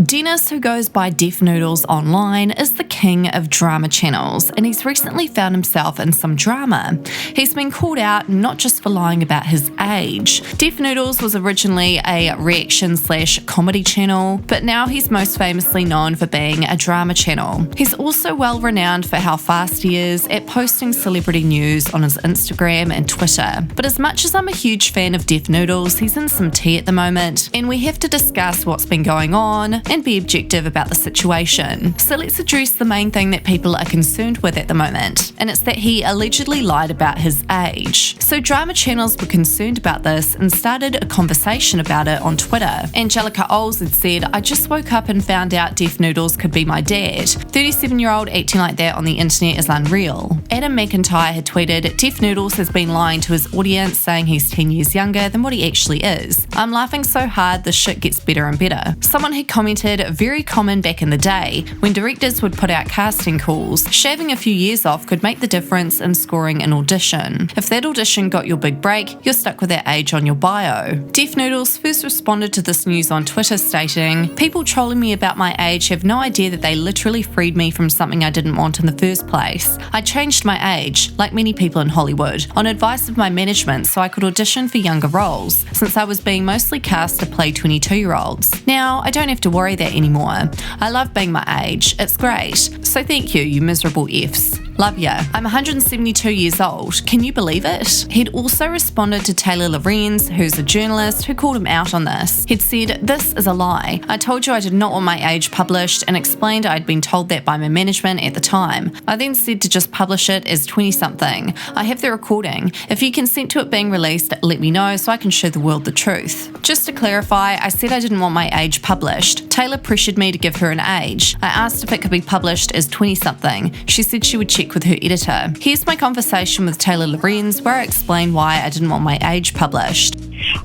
Dennis, who goes by Deaf Noodles online, is the king of drama channels, and he's recently found himself in some drama. He's been called out not just for lying about his age. Deaf Noodles was originally a reaction/comedy channel, but now he's most famously known for being a drama channel. He's also well renowned for how fast he is at posting celebrity news on his Instagram and Twitter. But as much as I'm a huge fan of Deaf Noodles, he's in some tea at the moment, and we have to discuss what's been going on and be objective about the situation. So let's address the main thing that people are concerned with at the moment, and it's that he allegedly lied about his age. So drama channels were concerned about this and started a conversation about it on Twitter. Angelica Oles had said, "I just woke up and found out Deaf Noodles could be my dad. 37-year-old acting like that on the internet is unreal." Adam McIntyre had tweeted, "Deaf Noodles has been lying to his audience, saying he's 10 years younger than what he actually is. I'm laughing so hard this shit gets better and better." Someone had commented, "Very common back in the day when directors would put out casting calls. Shaving a few years off could make the difference in scoring an audition. If that audition got your big break, you're stuck with that age on your bio." Deaf Noodles first responded to this news on Twitter stating, "People trolling me about my age have no idea that they literally freed me from something I didn't want in the first place. I changed my age, like many people in Hollywood, on advice of my management so I could audition for younger roles, since I was being mostly cast to play 22-year-olds. Now, I don't have to worry that anymore. I love being my age. It's great. So thank you, you miserable Fs. Love ya. I'm 172 years old. Can you believe it?" He'd also responded to Taylor Lorenz, who's a journalist, who called him out on this. He'd said, "This is a lie. I told you I did not want my age published and explained I'd been told that by my management at the time. I then said to just publish it as 20-something. I have the recording. If you consent to it being released, let me know so I can show the world the truth." Just to clarify, I said I didn't want my age published. Taylor pressured me to give her an age. I asked if it could be published as 20-something. She said she would check with her editor. Here's my conversation with Taylor Lorenz where I explain why I didn't want my age published.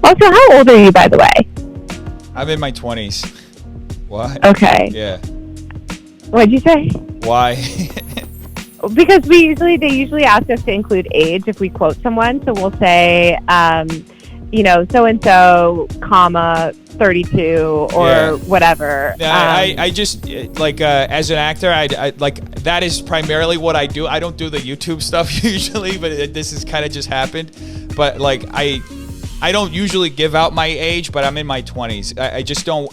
Also, how old are you, by the way? I'm in my 20s. What? Okay. Yeah. What'd you say? Why? Because they usually ask us to include age if we quote someone. So we'll say, so-and-so, comma, 32 or whatever. I just as an actor, I like that is primarily what I do. I don't do the YouTube stuff usually, but this has kind of just happened. But like I don't usually give out my age, but I'm in my 20s. I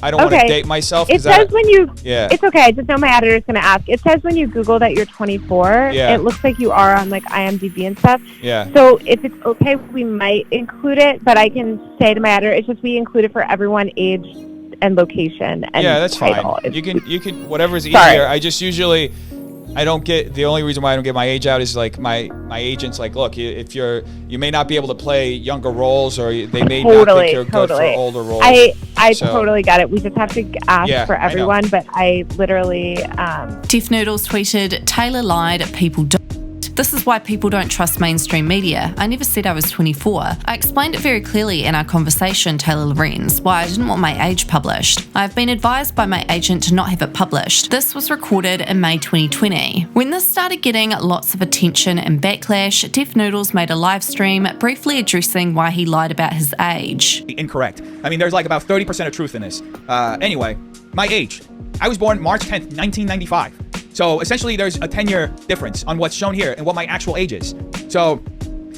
don't want to date myself. It says when you. Yeah. It's okay. I just know my editor's going to ask. It says when you Google that you're 24. Yeah. It looks like you are on like IMDb and stuff. Yeah. So if it's okay, we might include it. But I can say to my editor, it's just we include it for everyone, age and location. And yeah, that's title. Fine. You can whatever's easier. I just usually. I don't get the only reason why I don't get my age out is like my agent's like, look, if you may not be able to play younger roles or they may not think you're good for older roles. I totally get it. We just have to ask for everyone, but I literally. Deaf Noodles tweeted, "Taylor lied, people don't. This is why people don't trust mainstream media. I never said I was 24. I explained it very clearly in our conversation, Taylor Lorenz, why I didn't want my age published. I've been advised by my agent to not have it published. This was recorded in May 2020. When this started getting lots of attention and backlash, Deaf Noodles made a live stream briefly addressing why he lied about his age. Incorrect. I mean, there's like about 30% of truth in this. Anyway, my age. I was born March 10th, 1995. So essentially there's a 10-year difference on what's shown here and what my actual age is. So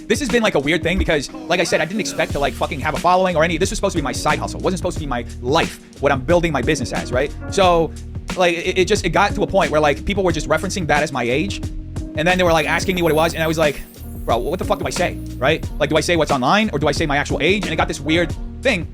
this has been like a weird thing because, like I said, I didn't expect to like fucking have a following or any. This was supposed to be my side hustle. It wasn't supposed to be my life, what I'm building my business as, right? So like it got to a point where like people were just referencing that as my age. And then they were like asking me what it was. And I was like, bro, what the fuck do I say, right? Like, do I say what's online or do I say my actual age? And it got this weird thing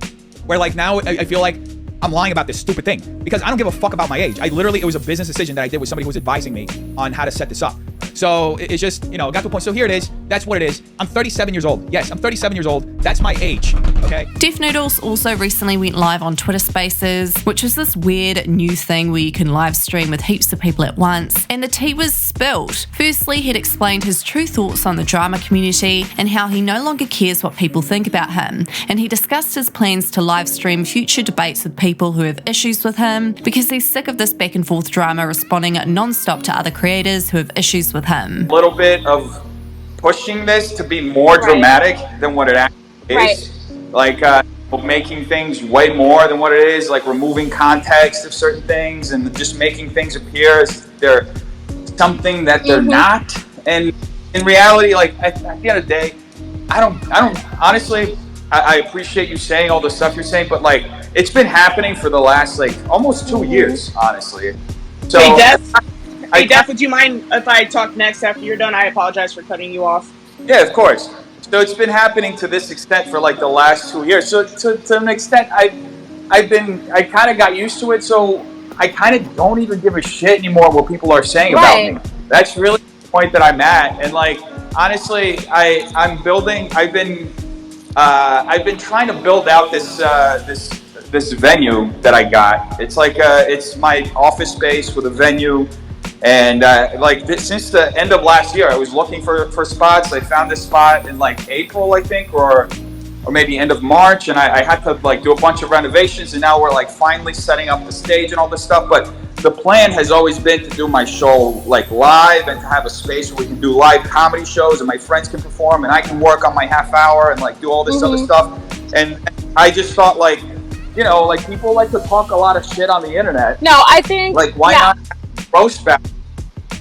where like now I feel like I'm lying about this stupid thing because I don't give a fuck about my age. It was a business decision that I did with somebody who was advising me on how to set this up. So it's just, it got to a point. So here it is. That's what it is. I'm 37 years old. Yes, I'm 37 years old. That's my age. Okay. Deaf Noodles also recently went live on Twitter Spaces, which is this weird new thing where you can live stream with heaps of people at once. And the tea was spilled. Firstly, he'd explained his true thoughts on the drama community and how he no longer cares what people think about him. And he discussed his plans to live stream future debates with people who have issues with him because he's sick of this back and forth drama responding non-stop to other creators who have issues with him. A little bit of pushing this to be more dramatic than what it actually is. Like, making things way more than what it is, like removing context of certain things and just making things appear as they're something that they're not. And in reality, like at the end of the day, I don't honestly, I appreciate you saying all the stuff you're saying, but like it's been happening for the last like almost 2 years, honestly. So hey, Def, would you mind if I talk next after you're done? I apologize for cutting you off. Yeah, of course. So it's been happening to this extent for like the last 2 years. So to an extent, I kind of got used to it. So I kind of don't even give a shit anymore what people are saying about me. That's really the point that I'm at. And like honestly, I've been trying to build out this venue that I got. It's like it's my office space with a venue. And since the end of last year, I was looking for spots. I found this spot in like April, I think, or maybe end of March. And I had to like do a bunch of renovations. And now we're like finally setting up the stage and all this stuff. But the plan has always been to do my show like live and to have a space where we can do live comedy shows and my friends can perform and I can work on my half hour and like do all this other stuff. And I just thought like, you know, like people like to talk a lot of shit on the internet. No, I think like why not roast battle?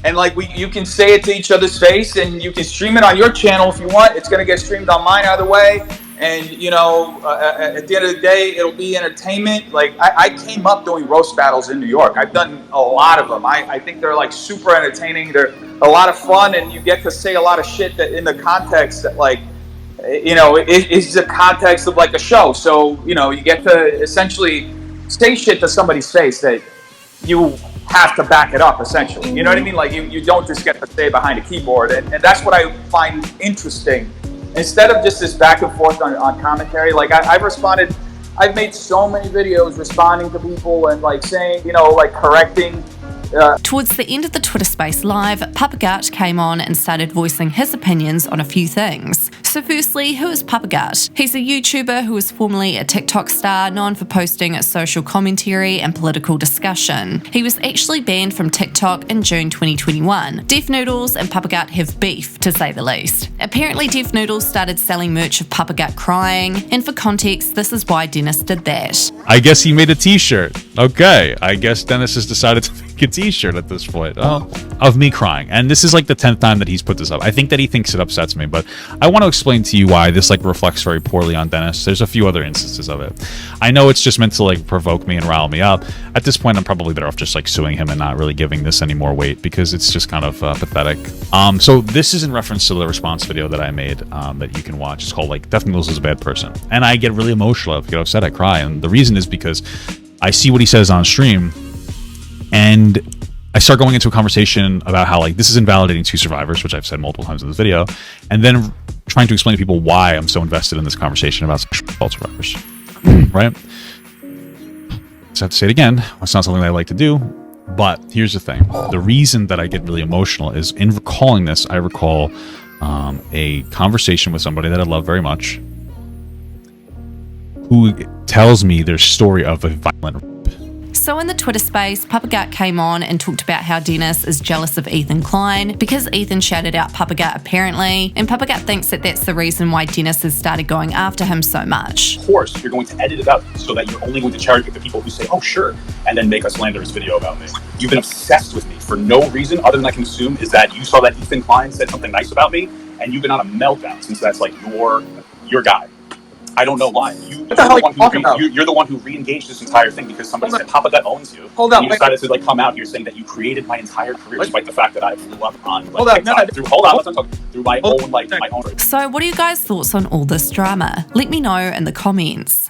And like you can say it to each other's face, and you can stream it on your channel if you want. It's gonna get streamed on mine either way. And you know, at the end of the day, it'll be entertainment. Like I came up doing roast battles in New York. I've done a lot of them. I think they're like super entertaining. They're a lot of fun, and you get to say a lot of shit that in the context that like, you know, it's the context of like a show. So you know, you get to essentially say shit to somebody's face that you have to back it up, essentially. You know what I mean? Like you don't just get to stay behind a keyboard, and that's what I find interesting. Instead of just this back and forth on commentary, like I've made so many videos responding to people and like saying, you know, like correcting. Towards the end of the Twitter Space Live, Papagatt came on and started voicing his opinions on a few things. So firstly, who is Papagatt? He's a YouTuber who was formerly a TikTok star known for posting social commentary and political discussion. He was actually banned from TikTok in June 2021. Def Noodles and Papagatt have beef, to say the least. Apparently, Def Noodles started selling merch of Papagatt crying, and for context, this is why Dennis did that. I guess he made a t-shirt. Okay, I guess Dennis has decided to make a t-shirt at this point. Oh, of me crying. And this is like the 10th time that he's put this up. I think that he thinks it upsets me, but I want to explain to you why this like reflects very poorly on Dennis. There's a few other instances of it. I know it's just meant to like provoke me and rile me up. At this point, I'm probably better off just like suing him and not really giving this any more weight because it's just kind of pathetic. So this is in reference to the response video that I made that you can watch. It's called like Def Noodles is a bad person. And I get really emotional. I get upset. I cry. And the reason is because I see what he says on stream and I start going into a conversation about how like this is invalidating to survivors, which I've said multiple times in this video, and then trying to explain to people why I'm so invested in this conversation about sexual assault survivors, right? So I have to say it again. It's not something that I like to do, but here's the thing. The reason that I get really emotional is in recalling this, I recall a conversation with somebody that I love very much who tells me their story of a violent rape. So in the Twitter space, Papagatt came on and talked about how Dennis is jealous of Ethan Klein because Ethan shouted out Papagatt apparently, and Papagatt thinks that that's the reason why Dennis has started going after him so much. Of course, you're going to edit it out so that you're only going to cherry pick the people who say, oh sure, and then make a slanderous video about me. You've been obsessed with me for no reason other than I can assume is that you saw that Ethan Klein said something nice about me, and you've been on a meltdown since that's like your guy. I don't know why. You're the one who re-engaged this entire thing because somebody said Papagatt owns you. Hold on. And you decided to like come out here saying that you created my entire career despite the fact that I blew up on like, hold on, TikTok through my own like my own. So what are you guys' thoughts on all this drama? Let me know in the comments.